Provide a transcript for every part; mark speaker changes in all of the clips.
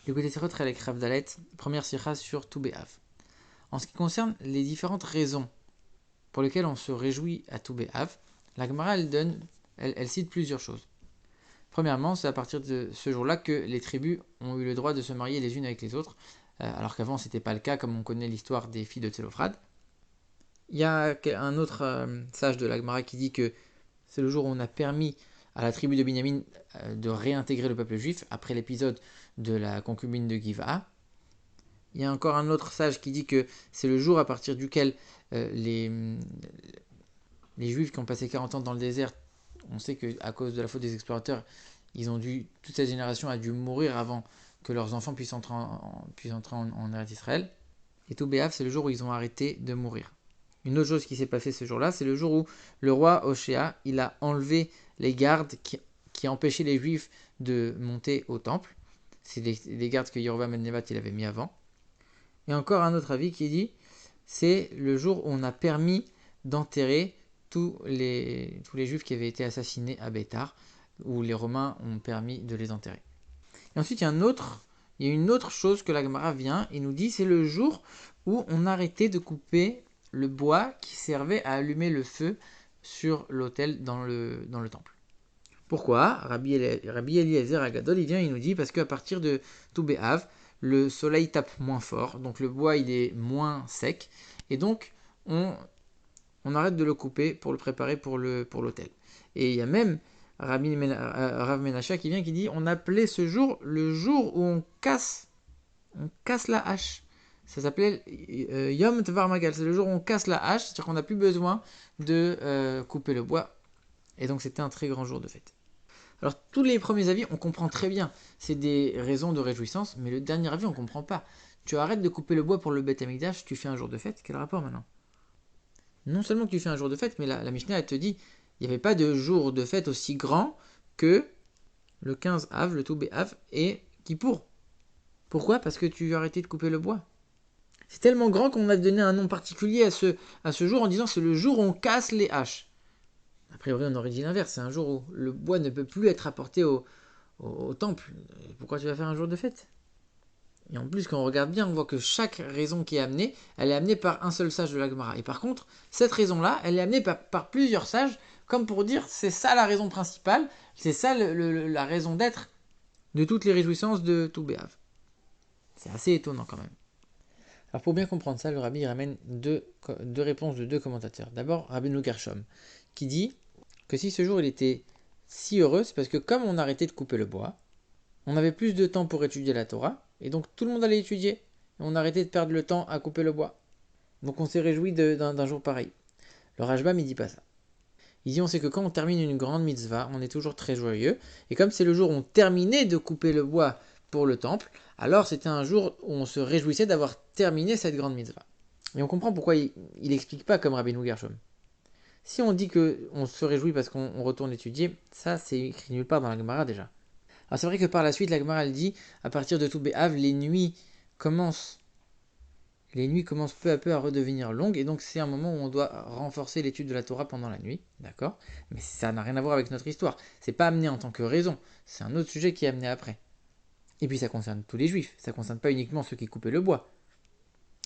Speaker 1: L'écoutez Sirot Chelek Rav Dalet, première sikha sur Tou B'Av. En ce qui concerne les différentes raisons pour lesquelles on se réjouit à Tou B'Av, la Gemara elle cite plusieurs choses. Premièrement, c'est à partir de ce jour-là que les tribus ont eu le droit de se marier les unes avec les autres, alors qu'avant c'était pas le cas, comme on connaît l'histoire des filles de Tselophrad. Il y a un autre sage de la Gemara qui dit que c'est le jour où on a permis à la tribu de Binyamin de réintégrer le peuple juif après l'épisode de la concubine de Giva. Il y a encore un autre sage qui dit que c'est le jour à partir duquel les juifs qui ont passé 40 ans dans le désert, on sait qu'à cause de la faute des explorateurs, toute cette génération a dû mourir avant que leurs enfants puissent entrer en Eretz Israël. Et Tou B'Av, c'est le jour où ils ont arrêté de mourir. Une autre chose qui s'est passée ce jour-là, c'est le jour où le roi Hoshea, il a enlevé les gardes qui empêchaient les juifs de monter au temple. C'est les gardes que Yerovam ben Nevat il avait mis avant. Et encore un autre avis qui dit, c'est le jour où on a permis d'enterrer tous les juifs qui avaient été assassinés à Bétar, où les Romains ont permis de les enterrer. Et ensuite, il y a une autre chose que la Gemara vient et nous dit, c'est le jour où on arrêtait de couper le bois qui servait à allumer le feu sur l'autel dans le temple. Pourquoi Rabbi Eliezer Agadol, il vient, il nous dit, parce qu'à partir de Tou B'Av, le soleil tape moins fort, donc le bois il est moins sec, et donc on arrête de le couper pour le préparer pour l'autel. Et il y a même Rav Menasha qui vient qui dit, on appelait ce jour le jour où on casse la hache. Ça s'appelait Yom Tvar Magal, c'est le jour où on casse la hache, c'est-à-dire qu'on n'a plus besoin de couper le bois. Et donc c'était un très grand jour de fête. Alors tous les premiers avis, on comprend très bien, c'est des raisons de réjouissance, mais le dernier avis, on ne comprend pas. Tu arrêtes de couper le bois pour le Beth Amikdash, tu fais un jour de fête, quel rapport maintenant? Non seulement que tu fais un jour de fête, mais la Mishnah elle te dit, il n'y avait pas de jour de fête aussi grand que le 15 Av, le Tou B'Av et Kippour. Pourquoi? Parce que tu as arrêté de couper le bois. C'est tellement grand qu'on a donné un nom particulier à ce jour en disant c'est le jour où on casse les haches. A priori, on aurait dit l'inverse, c'est un jour où le bois ne peut plus être apporté au temple. Pourquoi tu vas faire un jour de fête? Et en plus, quand on regarde bien, on voit que chaque raison qui est amenée, elle est amenée par un seul sage de la Gemara. Et par contre, cette raison-là, elle est amenée par plusieurs sages, comme pour dire c'est ça la raison principale, c'est ça la raison d'être de toutes les réjouissances de Tou B'Av. C'est assez étonnant quand même. Alors pour bien comprendre ça, le rabbi ramène deux réponses de deux commentateurs. D'abord, Rabbeinu Gershom, qui dit que si ce jour il était si heureux, c'est parce que comme on arrêtait de couper le bois, on avait plus de temps pour étudier la Torah, et donc tout le monde allait étudier, et on arrêtait de perdre le temps à couper le bois. Donc on s'est réjoui d'un jour pareil. Le Rashbam il dit pas ça. Il dit on sait que quand on termine une grande mitzvah, on est toujours très joyeux, et comme c'est le jour où on terminait de couper le bois pour le temple, alors c'était un jour où on se réjouissait d'avoir terminé cette grande mitzvah. Et on comprend pourquoi il n'explique pas comme Rabbeinu Gershom. Si on dit qu'on se réjouit parce qu'on retourne étudier, ça c'est écrit nulle part dans la Gemara déjà. Alors c'est vrai que par la suite, la Gemara elle dit, à partir de Tou B'Av, commencent les nuits commencent peu à peu à redevenir longues, et donc c'est un moment où on doit renforcer l'étude de la Torah pendant la nuit, d'accord? Mais ça n'a rien à voir avec notre histoire. C'est pas amené en tant que raison, c'est un autre sujet qui est amené après. Et puis ça concerne tous les juifs, ça concerne pas uniquement ceux qui coupaient le bois.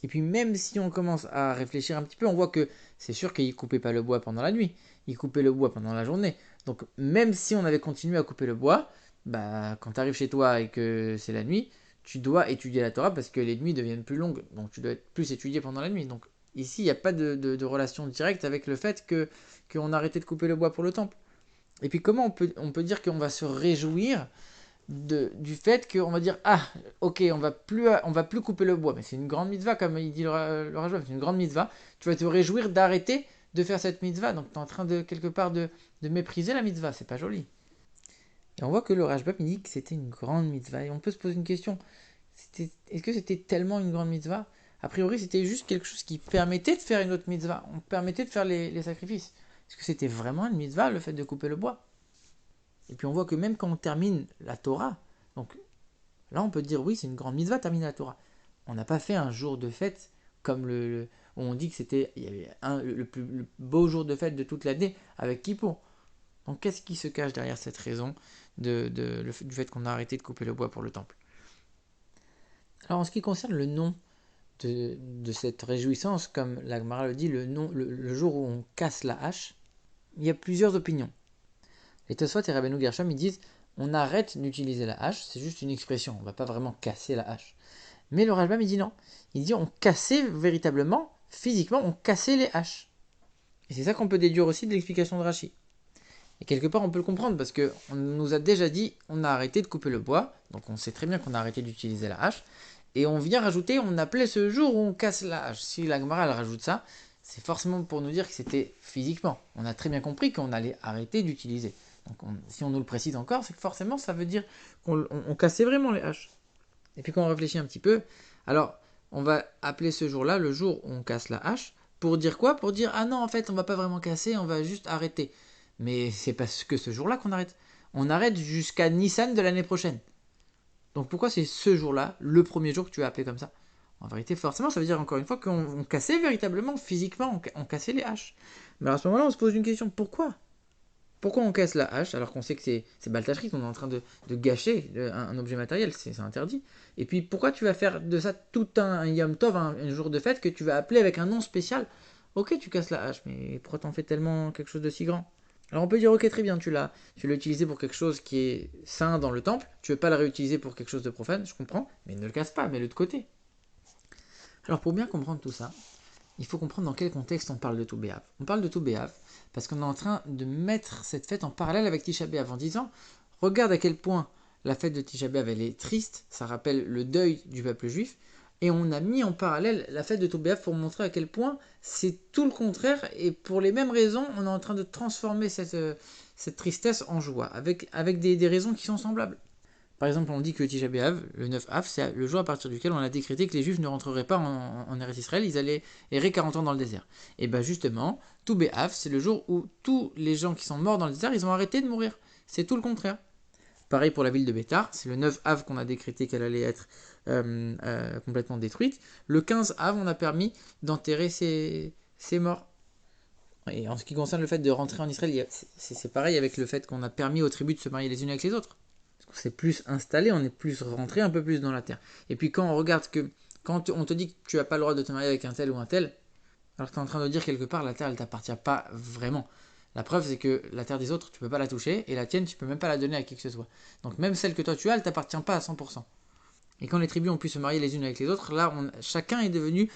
Speaker 1: Et puis même si on commence à réfléchir un petit peu, on voit que c'est sûr qu'ils coupaient pas le bois pendant la nuit, ils coupaient le bois pendant la journée. Donc même si on avait continué à couper le bois, bah quand tu arrives chez toi et que c'est la nuit, tu dois étudier la Torah parce que les nuits deviennent plus longues, donc tu dois être plus étudié pendant la nuit. Donc ici, il n'y a pas de relation directe avec le fait qu'on a arrêté de couper le bois pour le temple. Et puis comment on peut dire qu'on va se réjouir du fait qu'on va dire ah ok on va plus couper le bois, mais c'est une grande mitzvah comme il dit le Rajbam, c'est une grande mitzvah, tu vas te réjouir d'arrêter de faire cette mitzvah, donc tu es en train de quelque part de mépriser la mitzvah, c'est pas joli. Et on voit que le Rajbam il dit que c'était une grande mitzvah, et on peut se poser une question, est-ce que c'était tellement une grande mitzvah? A priori c'était juste quelque chose qui permettait de faire une autre mitzvah, on permettait de faire les sacrifices. Est-ce que c'était vraiment une mitzvah le fait de couper le bois? Et puis on voit que même quand on termine la Torah, donc là on peut dire oui c'est une grande mitzvah terminer la Torah. On n'a pas fait un jour de fête comme où on dit que il y avait le beau jour de fête de toute l'année avec Kippour. Donc qu'est-ce qui se cache derrière cette raison du fait qu'on a arrêté de couper le bois pour le temple? Alors en ce qui concerne le nom de cette réjouissance, comme la Gemara le dit, le jour où on casse la hache, il y a plusieurs opinions. Les Tosfot et Rabbeinu Gershom, ils disent on arrête d'utiliser la hache, c'est juste une expression, on ne va pas vraiment casser la hache. Mais le Rajbam, il dit non. Il dit on cassait véritablement, physiquement, on cassait les haches. Et c'est ça qu'on peut déduire aussi de l'explication de Rashi. Et quelque part, on peut le comprendre parce qu'on nous a déjà dit on a arrêté de couper le bois, donc on sait très bien qu'on a arrêté d'utiliser la hache. Et on vient rajouter, on appelait ce jour où on casse la hache. Si la Gemara elle rajoute ça, c'est forcément pour nous dire que c'était physiquement. On a très bien compris qu'on allait arrêter d'utiliser. Donc si on nous le précise encore, c'est que forcément ça veut dire qu'on cassait vraiment les haches. Et puis quand on réfléchit un petit peu, alors on va appeler ce jour-là le jour où on casse la hache. Pour dire quoi? Pour dire ah non, en fait on va pas vraiment casser, on va juste arrêter. Mais c'est parce que ce jour-là qu'on arrête. On arrête jusqu'à Nissan de l'année prochaine. Donc pourquoi c'est ce jour-là, le premier jour que tu as appelé comme ça? En vérité, forcément, ça veut dire encore une fois qu'on cassait véritablement, physiquement, on cassait les haches. Mais alors à ce moment-là, on se pose une question, pourquoi? Pourquoi on casse la hache alors qu'on sait que c'est baltachrit, on est en train de gâcher un objet matériel, c'est interdit. Et puis pourquoi tu vas faire de ça tout un Yom Tov, un jour de fête que tu vas appeler avec un nom spécial? Ok, tu casses la hache, mais pourquoi t'en fais tellement quelque chose de si grand? Alors on peut dire ok très bien, tu l'as utilisé pour quelque chose qui est saint dans le temple, tu veux pas la réutiliser pour quelque chose de profane, je comprends, mais ne le casse pas, mets-le de côté. Alors pour bien comprendre tout ça, il faut comprendre dans quel contexte on parle de Toubéav. On parle de Toubéav parce qu'on est en train de mettre cette fête en parallèle avec Tisha B'Av en disant regarde à quel point la fête de Tisha B'Av elle est triste, ça rappelle le deuil du peuple juif, et on a mis en parallèle la fête de Toubéav pour montrer à quel point c'est tout le contraire, et pour les mêmes raisons, on est en train de transformer cette tristesse en joie, avec des raisons qui sont semblables. Par exemple, on dit que Tisha B'Av, le 9 Av, c'est le jour à partir duquel on a décrété que les Juifs ne rentreraient pas en Eretz Israël, ils allaient errer 40 ans dans le désert. Et bien justement, tout B'Av, c'est le jour où tous les gens qui sont morts dans le désert, ils ont arrêté de mourir. C'est tout le contraire. Pareil pour la ville de Bétar, c'est le 9 Av qu'on a décrété qu'elle allait être complètement détruite. Le 15 Av, on a permis d'enterrer ces morts. Et en ce qui concerne le fait de rentrer en Israël, c'est pareil avec le fait qu'on a permis aux tribus de se marier les unes avec les autres. On s'est plus installé, on est plus rentré un peu plus dans la terre. Et puis quand on regarde que, quand on te dit que tu n'as pas le droit de te marier avec un tel ou un tel, alors tu es en train de dire quelque part la terre elle t'appartient pas vraiment. La preuve c'est que la terre des autres tu peux pas la toucher et la tienne tu peux même pas la donner à qui que ce soit. Donc même celle que toi tu as elle t'appartient pas à 100%. Et quand les tribus ont pu se marier les unes avec les autres, là chacun est devenu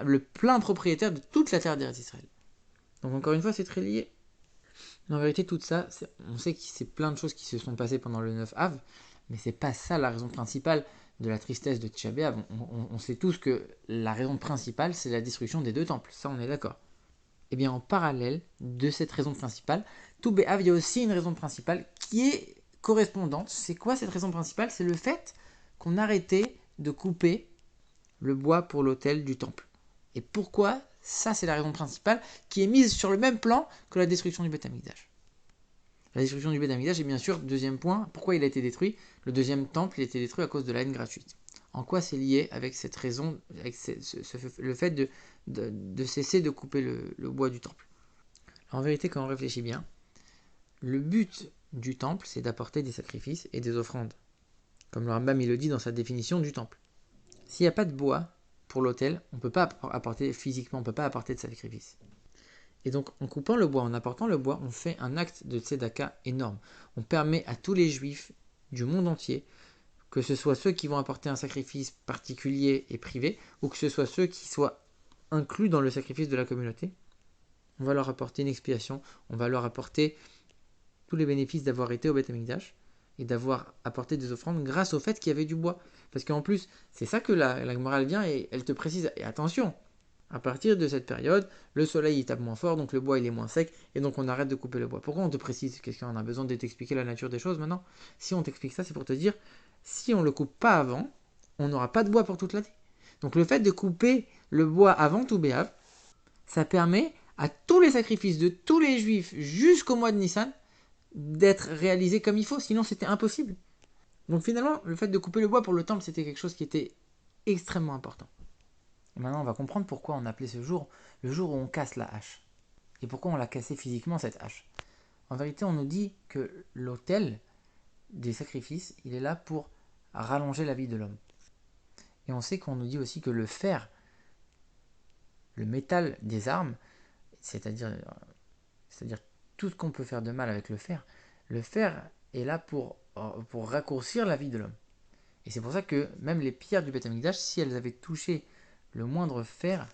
Speaker 1: le plein propriétaire de toute la terre d'Eretz Israël. Donc encore une fois c'est très lié. Mais en vérité, tout ça, on sait que c'est plein de choses qui se sont passées pendant le 9 Av, mais c'est pas ça la raison principale de la tristesse de Tisha B'Av. On sait tous que la raison principale, c'est la destruction des deux temples. Ça, on est d'accord. Et bien, en parallèle de cette raison principale, tout B'Av, il y a aussi une raison principale qui est correspondante. C'est quoi cette raison principale? C'est le fait qu'on arrêtait de couper le bois pour l'autel du temple. Et pourquoi? Ça, c'est la raison principale qui est mise sur le même plan que la destruction du Beth Amikdash. La destruction du Beth Amikdash est bien sûr, deuxième point, pourquoi il a été détruit? Le deuxième temple, il a été détruit à cause de la haine gratuite. En quoi c'est lié avec cette raison, avec le fait de cesser de couper le bois du temple? En vérité, quand on réfléchit bien, le but du temple, c'est d'apporter des sacrifices et des offrandes. Comme le Rambam il le dit dans sa définition du temple. S'il n'y a pas de bois pour l'autel, on ne peut pas apporter physiquement, on ne peut pas apporter de sacrifice. Et donc, en coupant le bois, en apportant le bois, on fait un acte de tzedaka énorme. On permet à tous les juifs du monde entier, que ce soit ceux qui vont apporter un sacrifice particulier et privé, ou que ce soit ceux qui soient inclus dans le sacrifice de la communauté, on va leur apporter une expiation, on va leur apporter tous les bénéfices d'avoir été au Beth Amikdash et d'avoir apporté des offrandes grâce au fait qu'il y avait du bois. Parce qu'en plus, c'est ça que la Gemara vient et elle te précise. Et attention, à partir de cette période, le soleil il tape moins fort, donc le bois il est moins sec, et donc on arrête de couper le bois. Pourquoi on te précise? Qu'est-ce qu'on a besoin de t'expliquer la nature des choses maintenant? Si on t'explique ça, c'est pour te dire, si on ne le coupe pas avant, on n'aura pas de bois pour toute l'année. Donc le fait de couper le bois avant tout Béav, ça permet à tous les sacrifices de tous les juifs jusqu'au mois de Nissan d'être réalisés comme il faut, sinon c'était impossible. Donc finalement, le fait de couper le bois pour le temple, c'était quelque chose qui était extrêmement important. Et maintenant, on va comprendre pourquoi on appelait ce jour le jour où on casse la hache. Et pourquoi on l'a cassé physiquement, cette hache. En vérité, on nous dit que l'autel des sacrifices, il est là pour rallonger la vie de l'homme. Et on sait qu'on nous dit aussi que le fer, le métal des armes, c'est-à-dire tout ce qu'on peut faire de mal avec le fer est là pour raccourcir la vie de l'homme. Et c'est pour ça que même les pierres du Beth Amikdash, si elles avaient touché le moindre fer,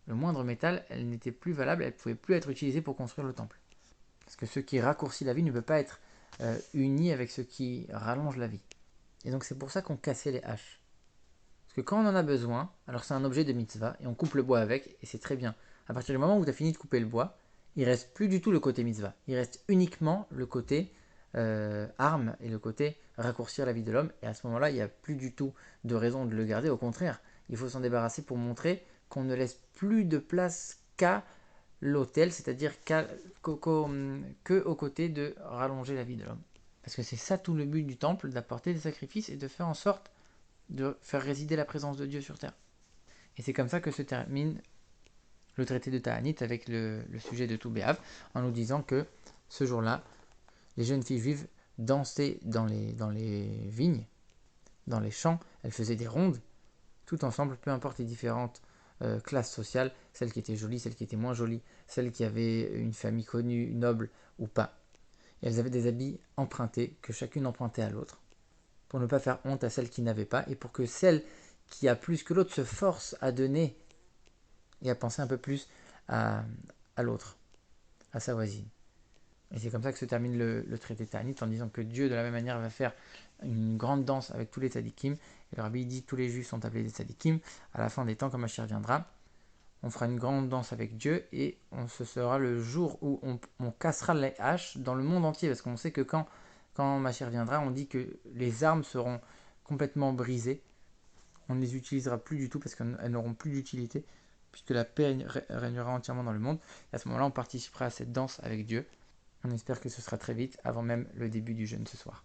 Speaker 1: le moindre métal, elles n'étaient plus valables, elles ne pouvaient plus être utilisées pour construire le temple. Parce que ce qui raccourcit la vie ne peut pas être uni avec ce qui rallonge la vie. Et donc c'est pour ça qu'on cassait les haches. Parce que quand on en a besoin, alors c'est un objet de mitzvah, et on coupe le bois avec, et c'est très bien. À partir du moment où tu as fini de couper le bois, il reste plus du tout le côté mitzvah. Il reste uniquement le côté arme et le côté raccourcir la vie de l'homme. Et à ce moment-là, il n'y a plus du tout de raison de le garder. Au contraire, il faut s'en débarrasser pour montrer qu'on ne laisse plus de place qu'à l'autel, c'est-à-dire que aux côtés de rallonger la vie de l'homme. Parce que c'est ça tout le but du temple, d'apporter des sacrifices et de faire en sorte de faire résider la présence de Dieu sur terre. Et c'est comme ça que se termine le traité de Ta'anit avec le sujet de Tou B'Av, en nous disant que ce jour-là, les jeunes filles juives dansaient dans les vignes, dans les champs, elles faisaient des rondes, tout ensemble, peu importe les différentes classes sociales, celles qui étaient jolies, celles qui étaient moins jolies, celles qui avaient une famille connue, noble ou pas. Et elles avaient des habits empruntés, que chacune empruntait à l'autre, pour ne pas faire honte à celle qui n'avait pas, et pour que celle qui a plus que l'autre se force à donner et à penser un peu plus à l'autre, à sa voisine. Et c'est comme ça que se termine le traité Ta'anit, en disant que Dieu, de la même manière, va faire une grande danse avec tous les tzadikim. Et le rabbi dit tous les juifs sont appelés des tzadikim. À la fin des temps, quand Mashiach viendra, on fera une grande danse avec Dieu et ce sera le jour où on cassera les haches dans le monde entier. Parce qu'on sait que quand Mashiach viendra, on dit que les armes seront complètement brisées. On ne les utilisera plus du tout parce qu'elles n'auront plus d'utilité, puisque la paix régnera entièrement dans le monde. Et à ce moment-là, on participera à cette danse avec Dieu. On espère que ce sera très vite, avant même le début du jeûne ce soir.